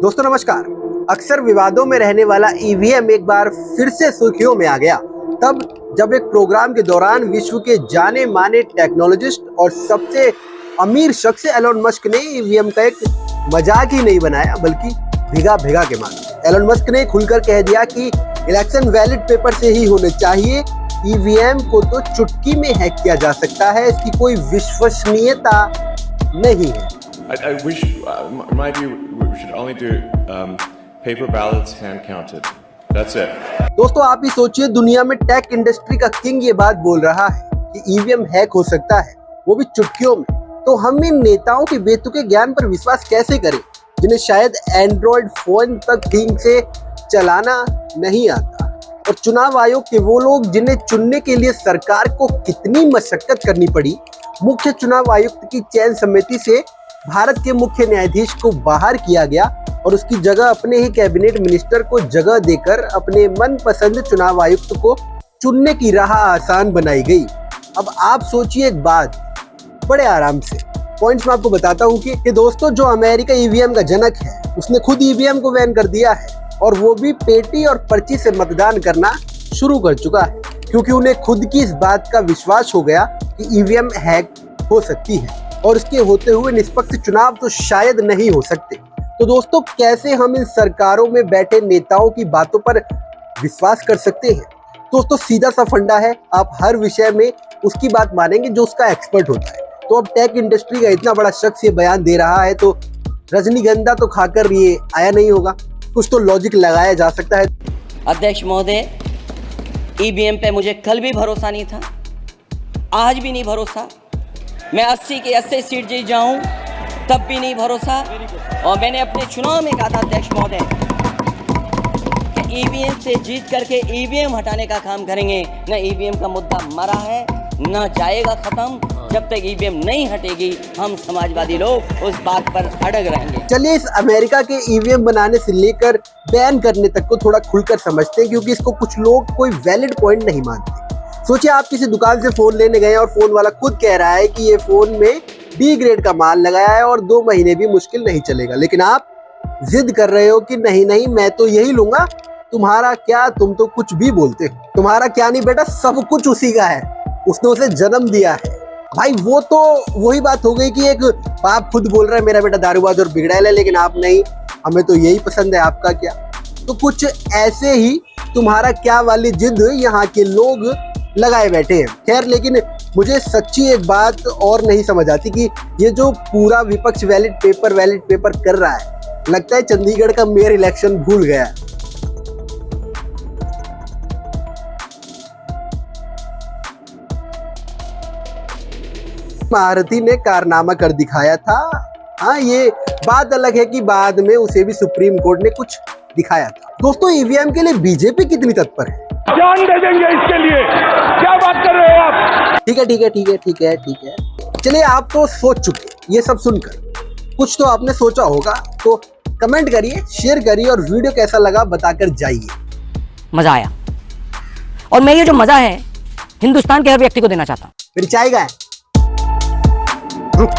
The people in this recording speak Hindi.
दोस्तों नमस्कार। अक्सर विवादों में रहने वाला ईवीएम एक बार फिर से सुर्खियों में आ गया, तब जब एक प्रोग्राम के दौरान विश्व के जाने माने टेक्नोलॉजिस्ट और सबसे अमीर शख्स एलोन मस्क ने ईवीएम का एक मजाक ही नहीं बनाया बल्कि भिगा भिगा के मारा। एलोन मस्क ने खुलकर कह दिया कि इलेक्शन बैलेट पेपर से ही होने चाहिए, ईवीएम को तो चुटकी में हैक किया जा सकता है, इसकी कोई विश्वसनीयता नहीं है। I wish, in my view, we should only do paper ballots, hand counted. That's it. दोस्तों आप ही सोचिए, दुनिया में टेक इंडस्ट्री का किंग ये बात बोल रहा है कि ईवीएम हैक हो सकता है, वो भी चुटकियों में, तो हम इन नेताओं के बेतुके ज्ञान पर विश्वास कैसे करें जिन्हें शायद एंड्रॉयड फोन तक ठीक से चलाना नहीं आता। और चुनाव आयोग के वो लोग जिन्हें चुनने के लिए सरकार को कितनी मशक्कत करनी पड़ी, मुख्य चुनाव आयुक्त की चयन समिति से भारत के मुख्य न्यायाधीश को बाहर किया गया और उसकी जगह अपने ही कैबिनेट मिनिस्टर को जगह देकर अपने मनपसंद चुनाव आयुक्त को चुनने की राह आसान बनाई गई। अब आप सोचिए एक बात बड़े आराम से, पॉइंट्स में आपको बताता हूँ कि दोस्तों जो अमेरिका ईवीएम का जनक है उसने खुद ईवीएम को बैन कर दिया है और वो भी पेटी और पर्ची से मतदान करना शुरू कर चुका है, क्योंकि उन्हें खुद की इस बात का विश्वास हो गया कि ईवीएम हैक हो सकती है और इसके होते हुए निष्पक्ष चुनाव तो शायद नहीं हो सकते। तो दोस्तों कैसे हम इन सरकारों में बैठे नेताओं की बातों पर विश्वास कर सकते हैं? दोस्तों सीधा सा फंडा है, आप हर विषय में उसकी बात मानेंगे जो उसका एक्सपर्ट होता है। तो अब टेक इंडस्ट्री का इतना बड़ा शख्स ये बयान दे रहा है तो रजनीगंधा तो खाकर ये आया नहीं होगा, कुछ तो लॉजिक लगाया जा सकता है। अध्यक्ष महोदय, ईवीएम पे मुझे कल भी भरोसा नहीं था, आज भी नहीं भरोसा। मैं 80 की 80 सीट जीत जाऊं तब भी नहीं भरोसा। और मैंने अपने चुनाव में कहा था अध्यक्ष महोदय कि ईवीएम से जीत करके ईवीएम हटाने का काम करेंगे। न ईवीएम का मुद्दा मरा है, न जाएगा खत्म। जब तक ईवीएम नहीं हटेगी हम समाजवादी लोग उस बात पर अड़ग रहेंगे। चलिए इस अमेरिका के ईवीएम बनाने से लेकर बैन करने तक को थोड़ा खुलकर समझते हैं, क्योंकि इसको कुछ लोग कोई वैलिड पॉइंट नहीं मानते। सोचिए आप किसी दुकान से फोन लेने गए और फोन वाला खुद कह रहा है कि ये फोन में बी ग्रेड का माल लगाया है और 2 महीने भी मुश्किल नहीं चलेगा, लेकिन आप जिद कर रहे हो कि नहीं नहीं मैं तो यही लूंगा। तुम्हारा क्या, तुम तो कुछ भी बोलते हो। तुम्हारा क्या नहीं बेटा, सब कुछ उसी का है, उसने उसे जन्म दिया है। भाई वो तो वही बात हो गई कि एक बाप खुद बोल रहा है मेरा बेटा दारूबाज और बिगड़ैल है, लेकिन आप नहीं, हमें तो यही पसंद है, आपका क्या। तो कुछ ऐसे ही तुम्हारा क्या वाली जिद यहाँ के लोग लगाए बैठे हैं। खैर, लेकिन मुझे सच्ची एक बात और नहीं समझ आती कि ये जो पूरा विपक्ष वैलिड पेपर कर रहा है, लगता है चंडीगढ़ का मेयर इलेक्शन भूल गया है। महारथी ने कारनामा कर दिखाया था। हाँ, ये बात अलग है कि बाद में उसे भी सुप्रीम कोर्ट ने कुछ दिखाया था। दोस्तों ईवीएम के लिए बीजेपी कितनी तत्पर है, जान दे देंगे इसके लिए, क्या बात कर रहे हो आप? ठीक है। चलिए आप तो सोच चुके, ये सब सुनकर कुछ तो आपने सोचा होगा, तो कमेंट करिए, शेयर करिए और वीडियो कैसा लगा बताकर जाइए। मजा आया और मैं ये जो मजा है हिंदुस्तान के हर व्यक्ति को देना चाहता हूँ। फिर चाय का है, रुक